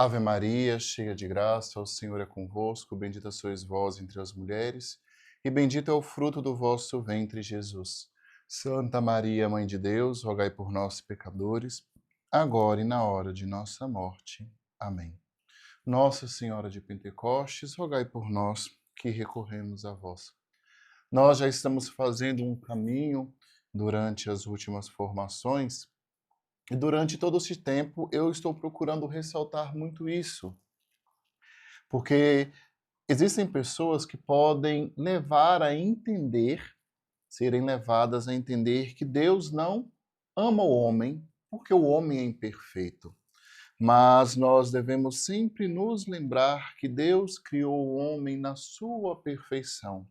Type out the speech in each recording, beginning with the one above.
Ave Maria, cheia de graça, o Senhor é convosco, bendita sois vós entre as mulheres, e bendito é o fruto do vosso ventre, Jesus. Santa Maria, Mãe de Deus, rogai por nós, pecadores, agora e na hora de nossa morte. Amém. Nossa Senhora de Pentecostes, rogai por nós que recorremos a vós. Nós já estamos fazendo um caminho durante as últimas formações, e durante todo esse tempo eu estou procurando ressaltar muito isso, porque existem pessoas que podem levar a entender, serem levadas a entender que Deus não ama o homem, porque o homem é imperfeito. Mas nós devemos sempre nos lembrar que Deus criou o homem na sua perfeição.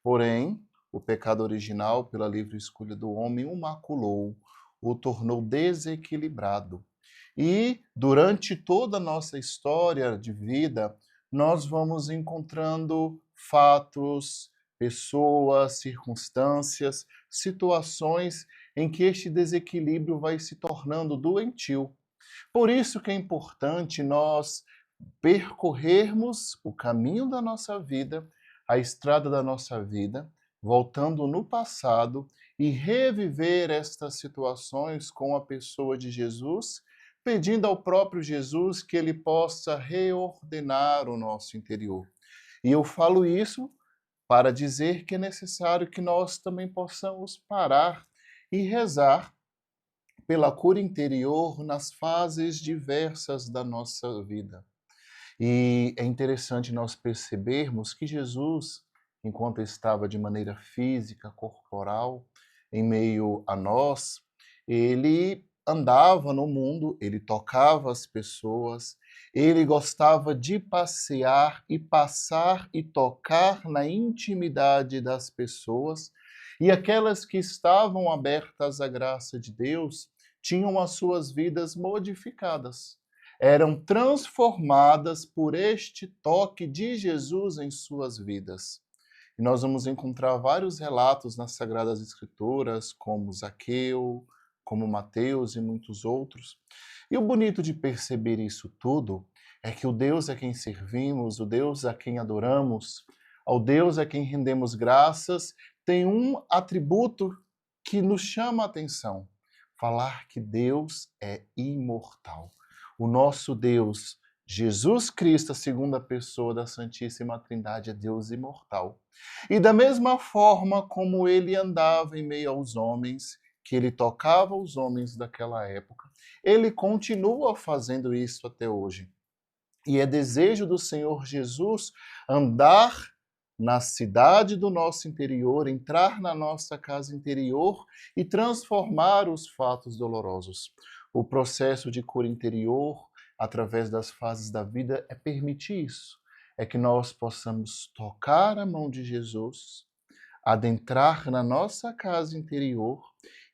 Porém, o pecado original, pela livre escolha do homem, o maculou, o tornou desequilibrado. E durante toda a nossa história de vida, nós vamos encontrando fatos, pessoas, circunstâncias, situações em que este desequilíbrio vai se tornando doentio. Por isso que é importante nós percorrermos o caminho da nossa vida, a estrada da nossa vida, voltando no passado e reviver estas situações com a pessoa de Jesus, pedindo ao próprio Jesus que ele possa reordenar o nosso interior. E eu falo isso para dizer que é necessário que nós também possamos parar e rezar pela cura interior nas fases diversas da nossa vida. E é interessante nós percebermos que Jesus, enquanto estava de maneira física, corporal, em meio a nós, ele andava no mundo, ele tocava as pessoas, ele gostava de passear e passar e tocar na intimidade das pessoas, e aquelas que estavam abertas à graça de Deus tinham as suas vidas modificadas, eram transformadas por este toque de Jesus em suas vidas. E nós vamos encontrar vários relatos nas Sagradas Escrituras, como Zaqueu, como Mateus e muitos outros. E o bonito de perceber isso tudo é que o Deus a quem servimos, o Deus a quem adoramos, ao Deus a quem rendemos graças, tem um atributo que nos chama a atenção: falar que Deus é imortal. O nosso Deus, Jesus Cristo, a segunda pessoa da Santíssima Trindade, é Deus imortal. E da mesma forma como ele andava em meio aos homens, que ele tocava os homens daquela época, ele continua fazendo isso até hoje. E é desejo do Senhor Jesus andar na cidade do nosso interior, entrar na nossa casa interior e transformar os fatos dolorosos. O processo de cura interior, através das fases da vida, é permitir isso. É que nós possamos tocar a mão de Jesus, adentrar na nossa casa interior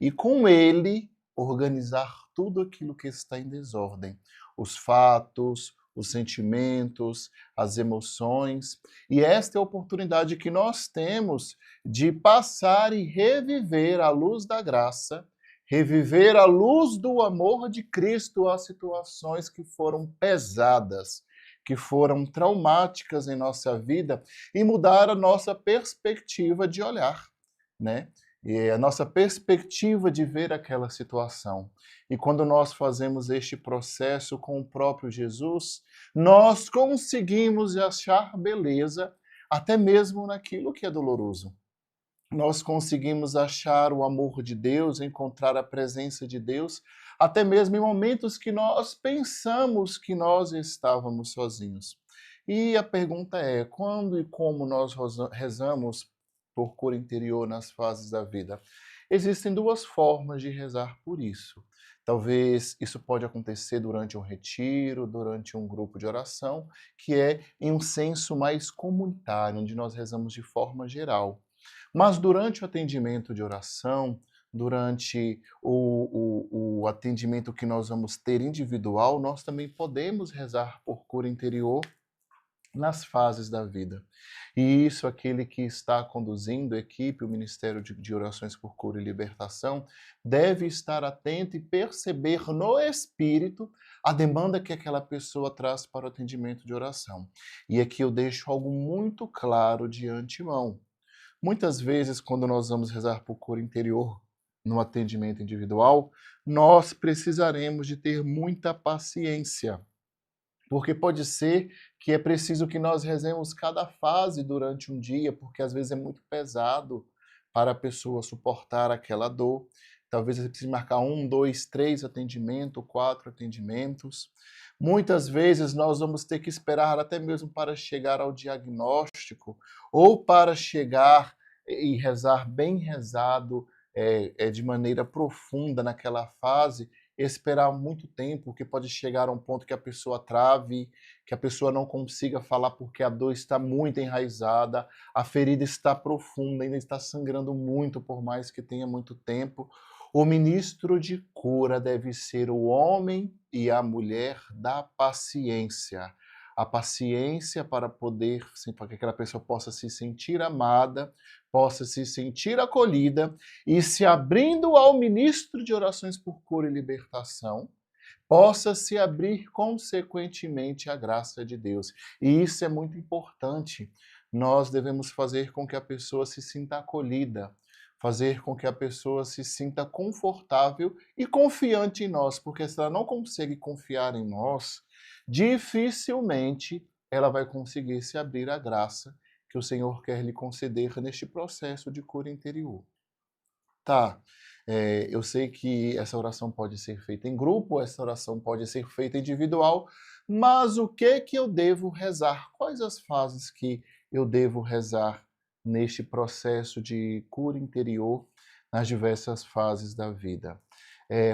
e com ele organizar tudo aquilo que está em desordem, os fatos, os sentimentos, as emoções. E esta é a oportunidade que nós temos de passar e reviver a luz da graça, reviver a luz do amor de Cristo às situações que foram pesadas, que foram traumáticas em nossa vida, e mudar a nossa perspectiva de olhar, né? E a nossa perspectiva de ver aquela situação. E quando nós fazemos este processo com o próprio Jesus, nós conseguimos achar beleza até mesmo naquilo que é doloroso. Nós conseguimos achar o amor de Deus, encontrar a presença de Deus, até mesmo em momentos que nós pensamos que nós estávamos sozinhos. E a pergunta é: quando e como nós rezamos por cura interior nas fases da vida? Existem duas formas de rezar por isso. Talvez isso pode acontecer durante um retiro, durante um grupo de oração, que é em um senso mais comunitário, onde nós rezamos de forma geral. Mas durante o atendimento de oração, durante o atendimento que nós vamos ter individual, nós também podemos rezar por cura interior nas fases da vida. E isso, aquele que está conduzindo a equipe, o Ministério de Orações por Cura e Libertação, deve estar atento e perceber no espírito a demanda que aquela pessoa traz para o atendimento de oração. E aqui eu deixo algo muito claro de antemão. Muitas vezes, quando nós vamos rezar por cura interior no atendimento individual, nós precisaremos de ter muita paciência, porque pode ser que é preciso que nós rezemos cada fase durante um dia, porque às vezes é muito pesado para a pessoa suportar aquela dor. Talvez você precise marcar 1, 2, 3 atendimentos, 4 atendimentos. Muitas vezes nós vamos ter que esperar até mesmo para chegar ao diagnóstico ou para chegar e rezar bem rezado, de maneira profunda naquela fase, esperar muito tempo, que pode chegar a um ponto que a pessoa trave, que a pessoa não consiga falar porque a dor está muito enraizada, a ferida está profunda, ainda está sangrando muito, por mais que tenha muito tempo. O ministro de cura deve ser o homem e a mulher da paciência. A paciência para poder, para que aquela pessoa possa se sentir amada, possa se sentir acolhida e se abrindo ao ministro de orações por cura e libertação, possa se abrir consequentemente à graça de Deus. E isso é muito importante. Nós devemos fazer com que a pessoa se sinta acolhida, fazer com que a pessoa se sinta confortável e confiante em nós, porque se ela não consegue confiar em nós, dificilmente ela vai conseguir se abrir à graça que o Senhor quer lhe conceder neste processo de cura interior. Tá, eu sei que essa oração pode ser feita em grupo, essa oração pode ser feita individual, mas o que eu devo rezar? Quais as fases que eu devo rezar neste processo de cura interior nas diversas fases da vida?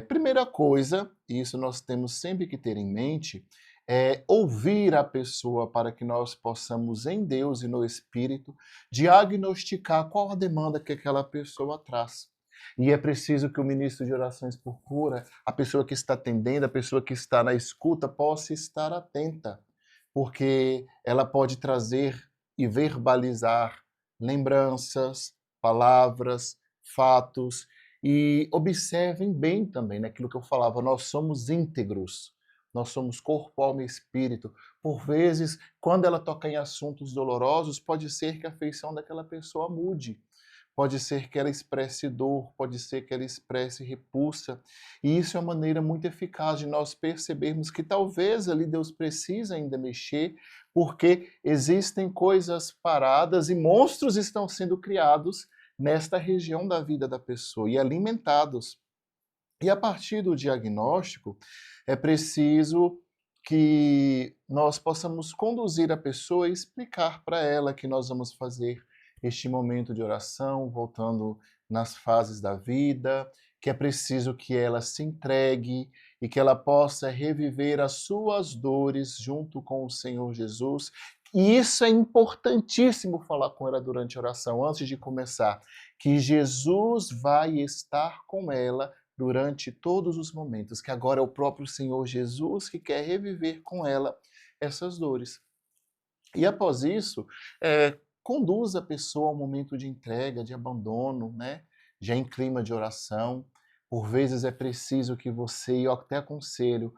Primeira coisa, e isso nós temos sempre que ter em mente, é ouvir a pessoa para que nós possamos, em Deus e no Espírito, diagnosticar qual a demanda que aquela pessoa traz. E é preciso que o ministro de orações por cura, a pessoa que está atendendo, a pessoa que está na escuta, possa estar atenta, porque ela pode trazer e verbalizar lembranças, palavras, fatos, e observem bem também naquilo que eu falava, nós somos íntegros, nós somos corpo, alma e espírito. Por vezes, quando ela toca em assuntos dolorosos, pode ser que a afeição daquela pessoa mude. Pode ser que ela expresse dor, pode ser que ela expresse repulsa. E isso é uma maneira muito eficaz de nós percebermos que talvez ali Deus precisa ainda mexer, porque existem coisas paradas e monstros estão sendo criados nesta região da vida da pessoa e alimentados. E a partir do diagnóstico, é preciso que nós possamos conduzir a pessoa e explicar para ela que nós vamos fazer este momento de oração, voltando nas fases da vida, que é preciso que ela se entregue e que ela possa reviver as suas dores junto com o Senhor Jesus. E isso é importantíssimo falar com ela durante a oração, antes de começar, que Jesus vai estar com ela durante todos os momentos, que agora é o próprio Senhor Jesus que quer reviver com ela essas dores. E após isso, conduz a pessoa ao momento de entrega, de abandono, né? Já em clima de oração. Por vezes é preciso que você, e eu até aconselho,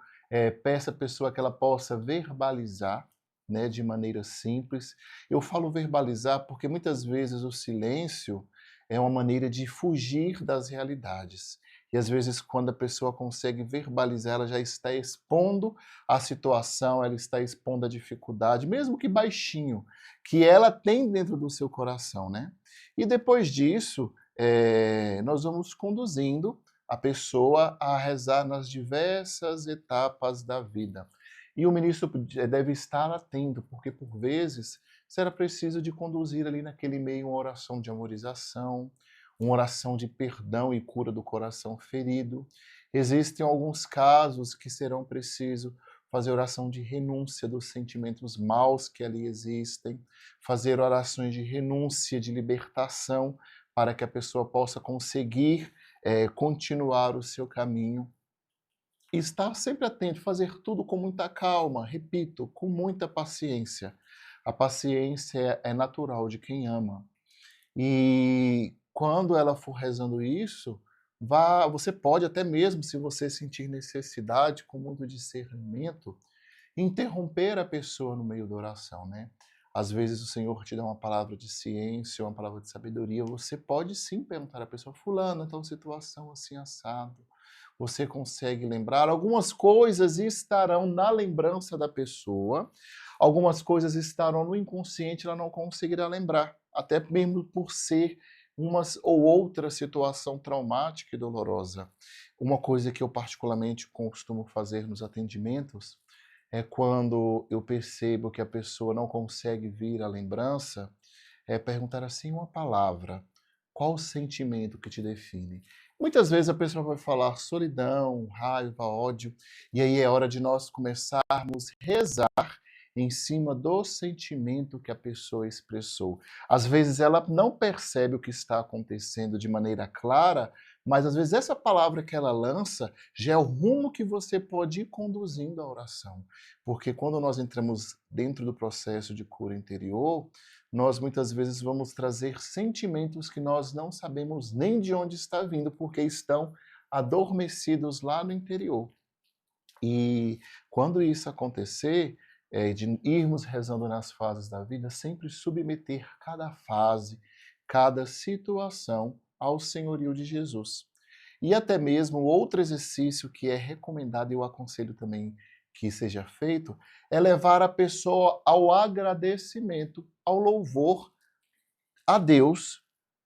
peça à pessoa que ela possa verbalizar, né, de maneira simples. Eu falo verbalizar porque muitas vezes o silêncio é uma maneira de fugir das realidades. E às vezes, quando a pessoa consegue verbalizar, ela já está expondo a situação, ela está expondo a dificuldade, mesmo que baixinho, que ela tem dentro do seu coração, né? E depois disso, nós vamos conduzindo a pessoa a rezar nas diversas etapas da vida. E o ministro deve estar atento, porque por vezes será preciso de conduzir ali naquele meio uma oração de amorização, uma oração de perdão e cura do coração ferido. Existem alguns casos que serão preciso fazer oração de renúncia dos sentimentos maus que ali existem, fazer orações de renúncia, de libertação, para que a pessoa possa conseguir continuar o seu caminho. E estar sempre atento, fazer tudo com muita calma, repito, com muita paciência, A paciência é natural de quem ama. E quando ela for rezando isso, você pode até mesmo, se você sentir necessidade, com muito discernimento, interromper a pessoa no meio da oração, né. Às vezes o Senhor te dá uma palavra de ciência, uma palavra de sabedoria, você pode sim perguntar à pessoa: "Fulana, tal situação assim assado, você consegue lembrar?". Algumas coisas estarão na lembrança da pessoa, algumas coisas estarão no inconsciente, ela não conseguirá lembrar, até mesmo por ser uma ou outra situação traumática e dolorosa. Uma coisa que eu particularmente costumo fazer nos atendimentos é quando eu percebo que a pessoa não consegue vir à lembrança, é perguntar assim uma palavra: qual o sentimento que te define? Muitas vezes a pessoa vai falar solidão, raiva, ódio, e aí é hora de nós começarmos a rezar em cima do sentimento que a pessoa expressou. Às vezes ela não percebe o que está acontecendo de maneira clara, mas às vezes essa palavra que ela lança já é o rumo que você pode ir conduzindo a oração. Porque quando nós entramos dentro do processo de cura interior, nós muitas vezes vamos trazer sentimentos que nós não sabemos nem de onde está vindo, porque estão adormecidos lá no interior. E quando isso acontecer, de irmos rezando nas fases da vida, sempre submeter cada fase, cada situação ao senhorio de Jesus. E até mesmo outro exercício que é recomendado e eu aconselho também que seja feito, é levar a pessoa ao agradecimento, ao louvor a Deus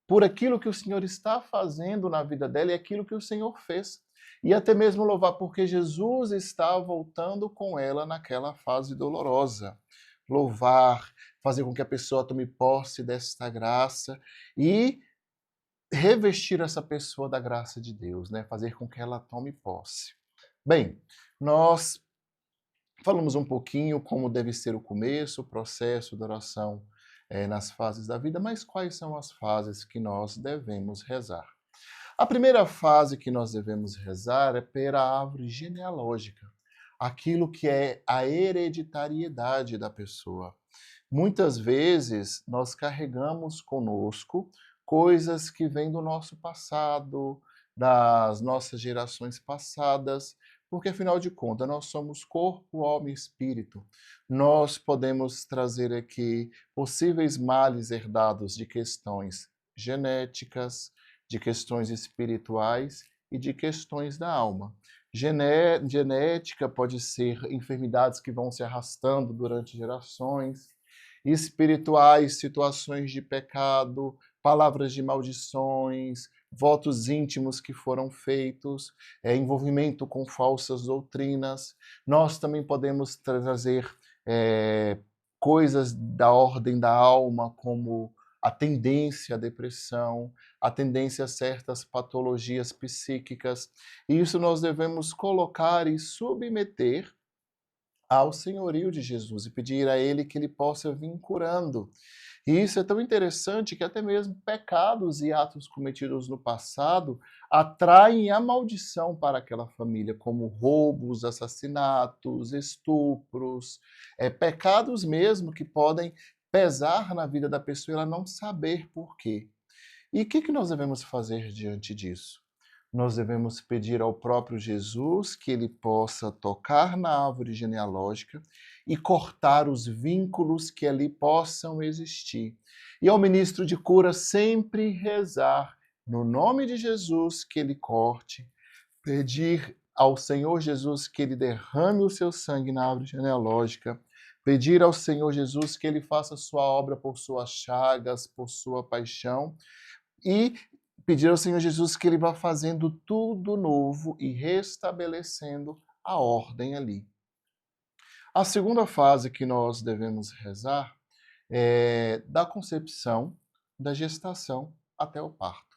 por aquilo que o Senhor está fazendo na vida dela e aquilo que o Senhor fez. E até mesmo louvar porque Jesus está voltando com ela naquela fase dolorosa. Louvar, fazer com que a pessoa tome posse desta graça e revestir essa pessoa da graça de Deus, né? Fazer com que ela tome posse. Bem, nós falamos um pouquinho como deve ser o começo, o processo da oração nas fases da vida, mas quais são as fases que nós devemos rezar? A primeira fase que nós devemos rezar é pela árvore genealógica, aquilo que é a hereditariedade da pessoa. Muitas vezes nós carregamos conosco coisas que vêm do nosso passado, das nossas gerações passadas, porque afinal de contas nós somos corpo, alma e espírito. Nós podemos trazer aqui possíveis males herdados de questões genéticas, de questões espirituais e de questões da alma. Genética pode ser enfermidades que vão se arrastando durante gerações, espirituais, situações de pecado, palavras de maldições, votos íntimos que foram feitos, envolvimento com falsas doutrinas. Nós também podemos trazer coisas da ordem da alma, como a tendência à depressão, a tendência a certas patologias psíquicas. E isso nós devemos colocar e submeter ao senhorio de Jesus e pedir a Ele que Ele possa vir curando. E isso é tão interessante que até mesmo pecados e atos cometidos no passado atraem a maldição para aquela família, como roubos, assassinatos, estupros, pecados mesmo que podem pesar na vida da pessoa e ela não saber por quê. E o que nós devemos fazer diante disso? Nós devemos pedir ao próprio Jesus que ele possa tocar na árvore genealógica e cortar os vínculos que ali possam existir. E ao ministro de cura sempre rezar no nome de Jesus que ele corte, pedir ao Senhor Jesus que ele derrame o seu sangue na árvore genealógica, pedir ao Senhor Jesus que ele faça sua obra por suas chagas, por sua paixão, e pedir ao Senhor Jesus que ele vá fazendo tudo novo e restabelecendo a ordem ali. A segunda fase que nós devemos rezar é da concepção, da gestação até o parto.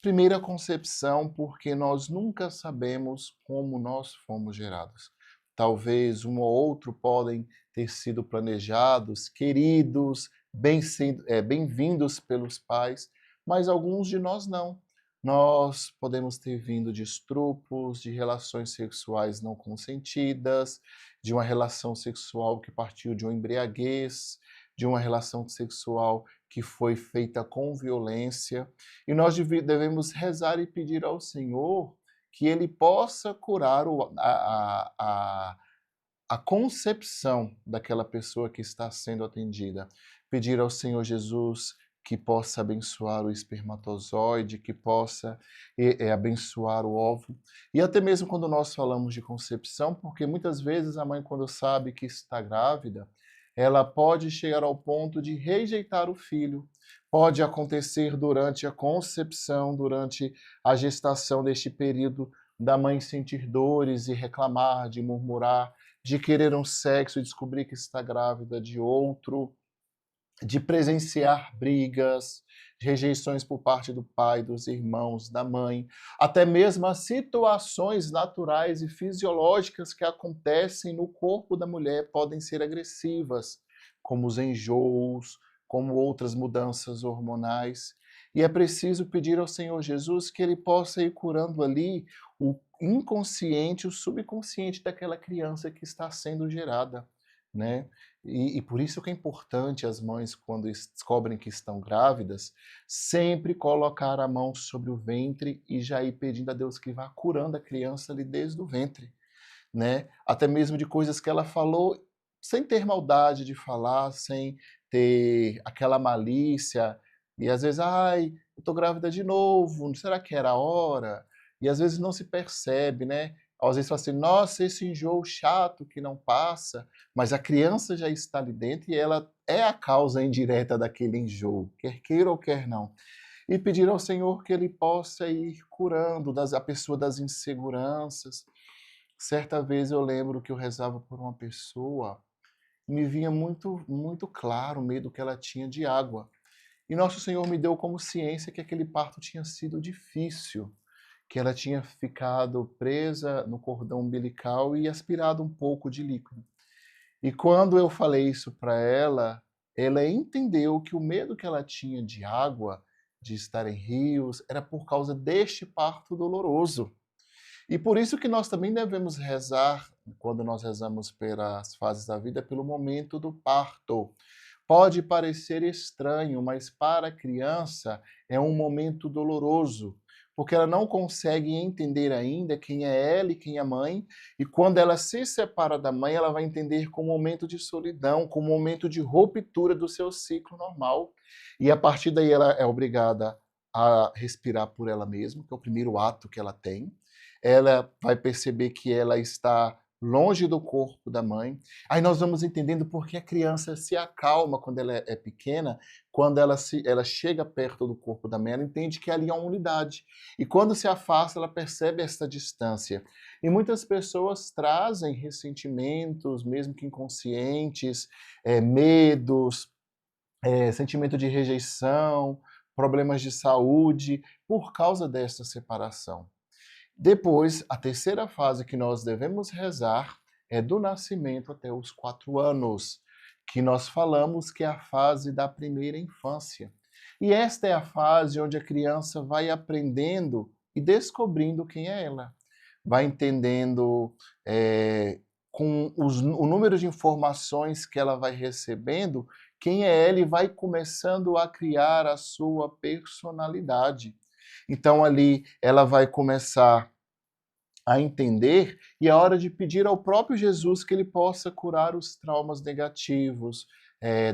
Primeira concepção, porque nós nunca sabemos como nós fomos gerados. Talvez um ou outro podem ter sido planejados, queridos, bem-vindos pelos pais, mas alguns de nós não. Nós podemos ter vindo de estupros, de relações sexuais não consentidas, de uma relação sexual que partiu de uma embriaguez, de uma relação sexual que foi feita com violência. E nós devemos rezar e pedir ao Senhor que Ele possa curar a concepção daquela pessoa que está sendo atendida. Pedir ao Senhor Jesus que possa abençoar o espermatozoide, que possa abençoar o óvulo. E até mesmo quando nós falamos de concepção, porque muitas vezes a mãe, quando sabe que está grávida, ela pode chegar ao ponto de rejeitar o filho. Pode acontecer durante a concepção, durante a gestação deste período, da mãe sentir dores e reclamar, de murmurar, de querer um sexo e descobrir que está grávida de outro, de presenciar brigas, rejeições por parte do pai, dos irmãos, da mãe, até mesmo as situações naturais e fisiológicas que acontecem no corpo da mulher podem ser agressivas, como os enjoos, como outras mudanças hormonais. E é preciso pedir ao Senhor Jesus que Ele possa ir curando ali o inconsciente, o subconsciente daquela criança que está sendo gerada, né? E por isso que é importante as mães, quando descobrem que estão grávidas, sempre colocar a mão sobre o ventre e já ir pedindo a Deus que vá curando a criança ali desde o ventre, né? Até mesmo de coisas que ela falou sem ter maldade de falar, sem ter aquela malícia, e às vezes, ai, eu tô grávida de novo, será que era a hora? E às vezes não se percebe, né? Às vezes fala assim, nossa, esse enjoo chato que não passa, mas a criança já está ali dentro e ela é a causa indireta daquele enjoo, quer queira ou quer não. E pedir ao Senhor que Ele possa ir curando a pessoa das inseguranças. Certa vez eu lembro que eu rezava por uma pessoa, me vinha muito claro o medo que ela tinha de água. E Nosso Senhor me deu como ciência que aquele parto tinha sido difícil, que ela tinha ficado presa no cordão umbilical e aspirado um pouco de líquido. E quando eu falei isso para ela, ela entendeu que o medo que ela tinha de água, de estar em rios, era por causa deste parto doloroso. E por isso que nós também devemos rezar, quando nós rezamos pelas fases da vida, pelo momento do parto. Pode parecer estranho, mas para a criança é um momento doloroso, porque ela não consegue entender ainda quem é ela e quem é a mãe, e quando ela se separa da mãe, ela vai entender como um momento de solidão, como um momento de ruptura do seu ciclo normal. E a partir daí ela é obrigada a respirar por ela mesma, que é o primeiro ato que ela tem. Ela vai perceber que ela está longe do corpo da mãe. Aí nós vamos entendendo por que a criança se acalma quando ela é pequena, quando ela chega perto do corpo da mãe, ela entende que ali é uma unidade. E quando se afasta, ela percebe essa distância. E muitas pessoas trazem ressentimentos, mesmo que inconscientes, medos, sentimento de rejeição, problemas de saúde, por causa dessa separação. Depois, a terceira fase que nós devemos rezar é do nascimento até os 4 anos, que nós falamos que é a fase da primeira infância. E esta é a fase onde a criança vai aprendendo e descobrindo quem é ela. Vai entendendo com o número de informações que ela vai recebendo, quem é ela e vai começando a criar a sua personalidade. Então ali ela vai começar a entender e é hora de pedir ao próprio Jesus que ele possa curar os traumas negativos,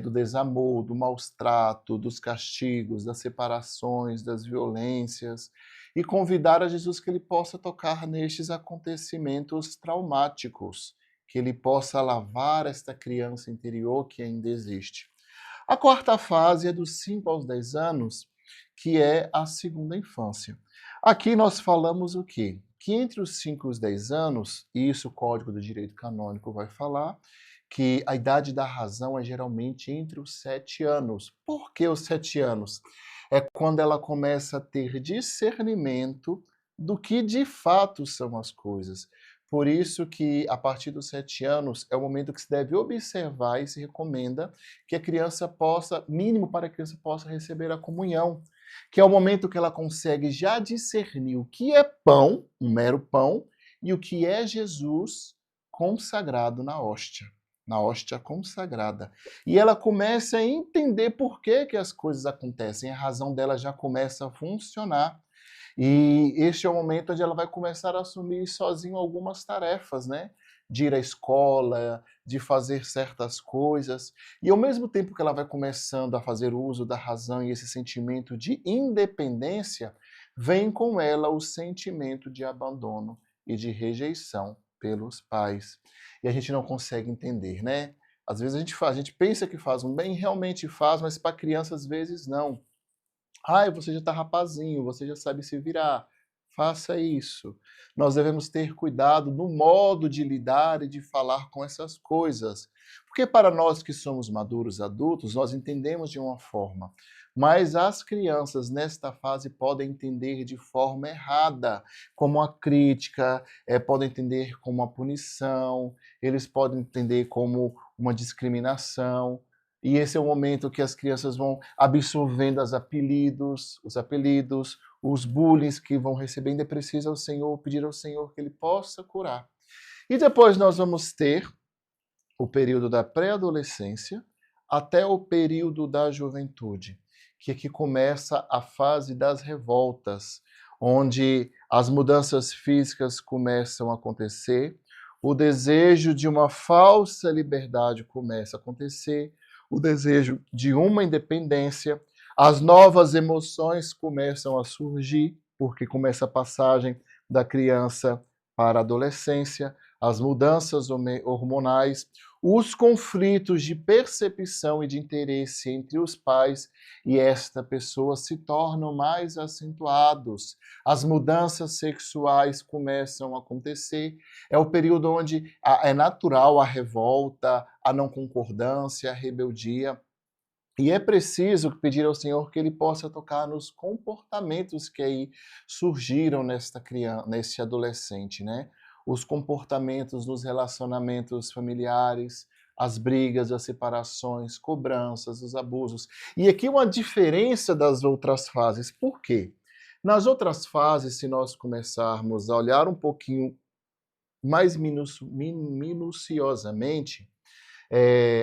do desamor, do maus-trato, dos castigos, das separações, das violências, e convidar a Jesus que ele possa tocar nestes acontecimentos traumáticos, que ele possa lavar esta criança interior que ainda existe. A quarta fase é dos 5 aos 10 anos, que é a segunda infância. Aqui nós falamos o quê? Que entre os 5 e os 10 anos, e isso o Código do Direito Canônico vai falar, que a idade da razão é geralmente entre os 7 anos. Por que os 7 anos? É quando ela começa a ter discernimento do que de fato são as coisas. Por isso que, a partir dos 7 anos, é o momento que se deve observar e se recomenda que a criança possa, mínimo para que a criança possa receber a comunhão, que é o momento que ela consegue já discernir o que é pão, um mero pão, e o que é Jesus consagrado na hóstia. na hóstia consagrada. E ela começa a entender por que que as coisas acontecem, a razão dela já começa a funcionar. E este é o momento onde ela vai começar a assumir sozinho algumas tarefas, né? De ir à escola, de fazer certas coisas. E ao mesmo tempo que ela vai começando a fazer uso da razão e esse sentimento de independência, vem com ela o sentimento de abandono e de rejeição pelos pais. E a gente não consegue entender, né? Às vezes a gente pensa que faz um bem, realmente faz, mas para a criança às vezes não. Ai, você já está rapazinho, você já sabe se virar. Faça isso. Nós devemos ter cuidado no modo de lidar e de falar com essas coisas. Porque para nós que somos maduros adultos, nós entendemos de uma forma. Mas as crianças nesta fase podem entender de forma errada, como uma crítica, podem entender como uma punição, eles podem entender como uma discriminação. E esse é o momento que as crianças vão absorvendo os apelidos, os bullying que vão recebendo, e precisa ao Senhor, pedir ao Senhor que Ele possa curar. E depois nós vamos ter o período da pré-adolescência até o período da juventude, que aqui começa a fase das revoltas, onde as mudanças físicas começam a acontecer, o desejo de uma falsa liberdade começa a acontecer, o desejo de uma independência, as novas emoções começam a surgir, porque começa a passagem da criança para a adolescência, as mudanças hormonais, os conflitos de percepção e de interesse entre os pais e esta pessoa se tornam mais acentuados. As mudanças sexuais começam a acontecer. É o período onde é natural a revolta, a não concordância, a rebeldia. E é preciso pedir ao Senhor que Ele possa tocar nos comportamentos que aí surgiram nesta criança, nesse adolescente, né? Os comportamentos nos relacionamentos familiares, as brigas, as separações, cobranças, os abusos. E aqui uma diferença das outras fases. Por quê? Nas outras fases, se nós começarmos a olhar um pouquinho mais minuciosamente,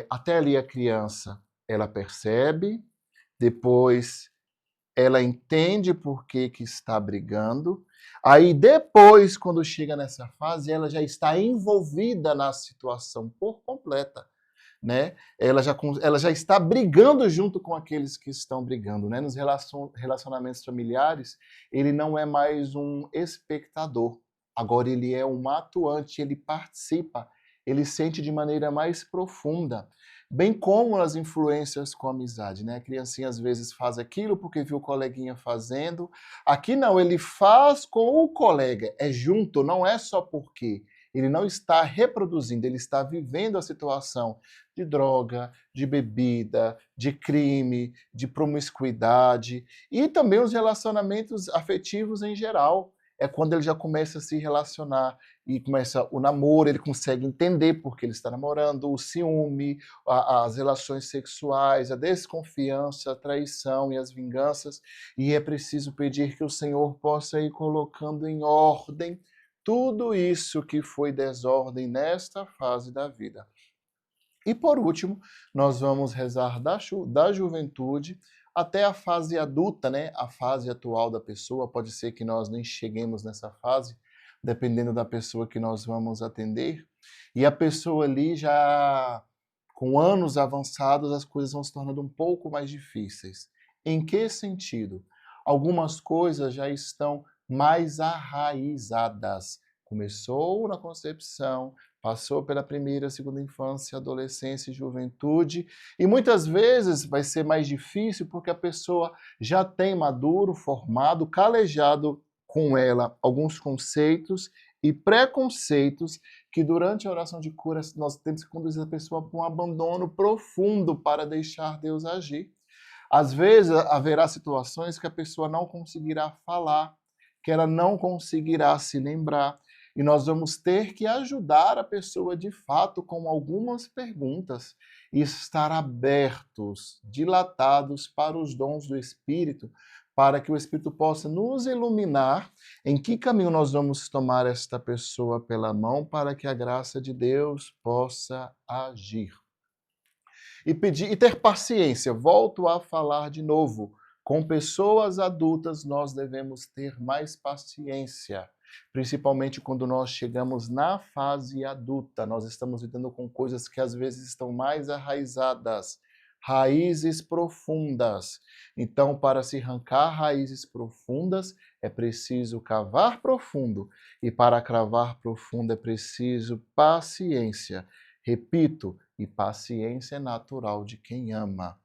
até ali a criança, ela percebe, depois ela entende por que que está brigando, aí depois, quando chega nessa fase, ela já está envolvida na situação por completa, né? Ela já está brigando junto com aqueles que estão brigando, né? Nos relacionamentos familiares, ele não é mais um espectador, agora ele é um atuante, ele participa, ele sente de maneira mais profunda, bem como as influências com a amizade, né? A criancinha às vezes faz aquilo porque viu o coleguinha fazendo, aqui não, ele faz com o colega, é junto, não é só porque. Ele não está reproduzindo, ele está vivendo a situação de droga, de bebida, de crime, de promiscuidade e também os relacionamentos afetivos em geral. É quando ele já começa a se relacionar e começa o namoro, ele consegue entender porque ele está namorando, o ciúme, as relações sexuais, a desconfiança, a traição e as vinganças. E é preciso pedir que o Senhor possa ir colocando em ordem tudo isso que foi desordem nesta fase da vida. E por último, nós vamos rezar da juventude até a fase adulta, né? A fase atual da pessoa. Pode ser que nós nem cheguemos nessa fase, dependendo da pessoa que nós vamos atender. E a pessoa ali já com anos avançados, as coisas vão se tornando um pouco mais difíceis. Em que sentido? Algumas coisas já estão mais arraizadas. Começou na concepção, passou pela primeira, segunda infância, adolescência e juventude, e muitas vezes vai ser mais difícil porque a pessoa já tem maduro, formado, calejado com ela alguns conceitos e preconceitos que durante a oração de cura nós temos que conduzir a pessoa para um abandono profundo para deixar Deus agir. Às vezes haverá situações que a pessoa não conseguirá falar, que ela não conseguirá se lembrar, e nós vamos ter que ajudar a pessoa de fato com algumas perguntas e estar abertos, dilatados para os dons do Espírito, para que o Espírito possa nos iluminar em que caminho nós vamos tomar esta pessoa pela mão para que a graça de Deus possa agir. E pedir e ter paciência. Volto a falar de novo. Com pessoas adultas nós devemos ter mais paciência, principalmente quando nós chegamos na fase adulta. Nós estamos lidando com coisas que às vezes estão mais arraizadas, raízes profundas. Então, para se arrancar raízes profundas, é preciso cavar profundo, e para cavar profundo é preciso paciência. Repito, e paciência é natural de quem ama.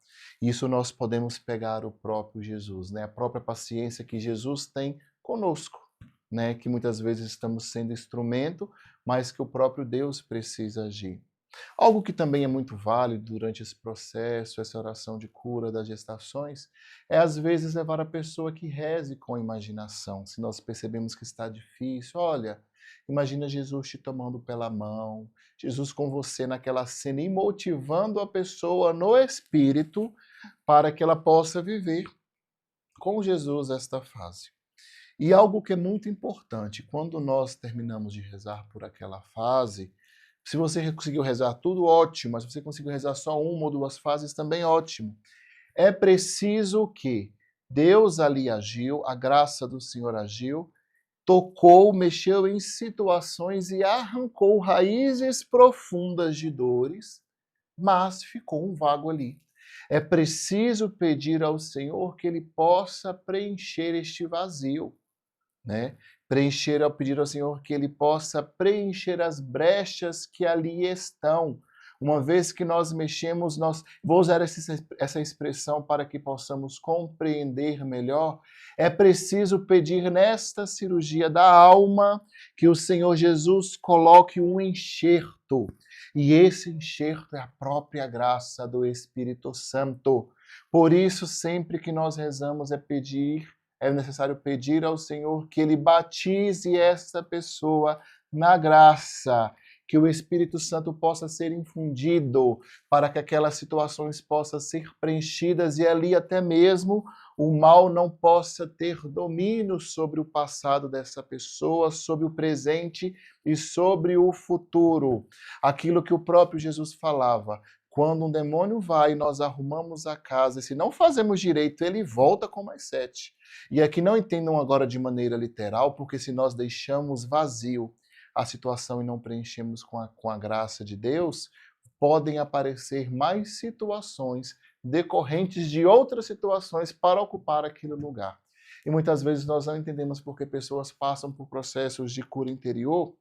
Isso nós podemos pegar o próprio Jesus, né? A própria paciência que Jesus tem conosco, né? Que muitas vezes estamos sendo instrumento, mas que o próprio Deus precisa agir. Algo que também é muito válido durante esse processo, essa oração de cura das gestações, é às vezes levar a pessoa que reze com a imaginação. Se nós percebemos que está difícil, olha, imagina Jesus te tomando pela mão, Jesus com você naquela cena e motivando a pessoa no espírito para que ela possa viver com Jesus esta fase. E algo que é muito importante, quando nós terminamos de rezar por aquela fase, se você conseguiu rezar tudo, ótimo, mas se você conseguiu rezar só uma ou duas fases, também ótimo. É preciso que Deus ali agiu, a graça do Senhor agiu, tocou, mexeu em situações e arrancou raízes profundas de dores, mas ficou um vago ali. É preciso pedir ao Senhor que Ele possa preencher este vazio, né? Pedir ao Senhor que Ele possa preencher as brechas que ali estão. Uma vez que nós mexemos, vou usar essa expressão para que possamos compreender melhor, é preciso pedir nesta cirurgia da alma que o Senhor Jesus coloque um enxerto. E esse enxerto é a própria graça do Espírito Santo. Por isso, sempre que nós rezamos, é necessário pedir ao Senhor que Ele batize essa pessoa na graça, que o Espírito Santo possa ser infundido para que aquelas situações possam ser preenchidas e ali até mesmo o mal não possa ter domínio sobre o passado dessa pessoa, sobre o presente e sobre o futuro. Aquilo que o próprio Jesus falava, quando um demônio vai, nós arrumamos a casa, e se não fazemos direito, ele volta com mais 7. E aqui não entendam agora de maneira literal, porque se nós deixamos vazio a situação e não preenchemos com a graça de Deus, podem aparecer mais situações decorrentes de outras situações para ocupar aquele lugar. E muitas vezes nós não entendemos porque pessoas passam por processos de cura interior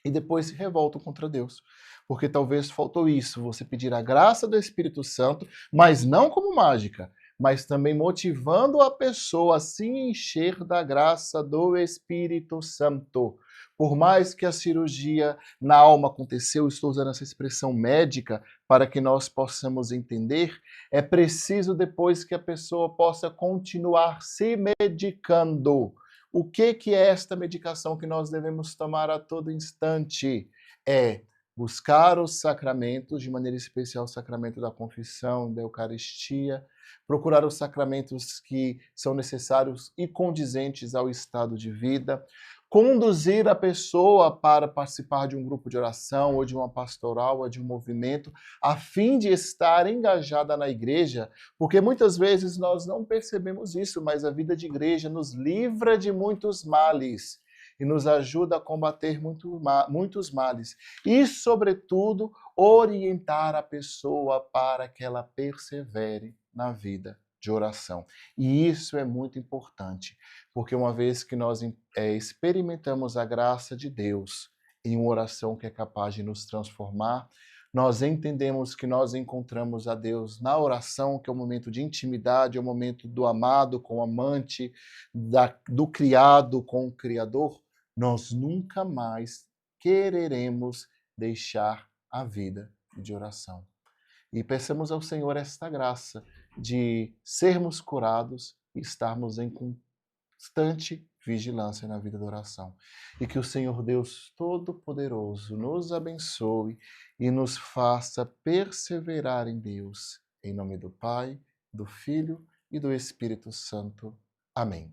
e depois se revoltam contra Deus. Porque talvez faltou isso, você pedir a graça do Espírito Santo, mas não como mágica, mas também motivando a pessoa a se encher da graça do Espírito Santo. Por mais que a cirurgia na alma aconteceu, estou usando essa expressão médica para que nós possamos entender, é preciso depois que a pessoa possa continuar se medicando. O que é esta medicação que nós devemos tomar a todo instante? É buscar os sacramentos, de maneira especial o sacramento da confissão, da Eucaristia, procurar os sacramentos que são necessários e condizentes ao estado de vida, conduzir a pessoa para participar de um grupo de oração, ou de uma pastoral, ou de um movimento, a fim de estar engajada na igreja, porque muitas vezes nós não percebemos isso, mas a vida de igreja nos livra de muitos males e nos ajuda a combater muitos males. E, sobretudo, orientar a pessoa para que ela persevere na vida de oração. E isso é muito importante, porque uma vez que nós experimentamos a graça de Deus em uma oração que é capaz de nos transformar, nós entendemos que nós encontramos a Deus na oração, que é o momento de intimidade, é o momento do amado com o amante, do criado com o Criador, nós nunca mais quereremos deixar a vida de oração. E peçamos ao Senhor esta graça de sermos curados e estarmos em constante vigilância na vida da oração. E que o Senhor Deus Todo-Poderoso nos abençoe e nos faça perseverar em Deus. Em nome do Pai, do Filho e do Espírito Santo. Amém.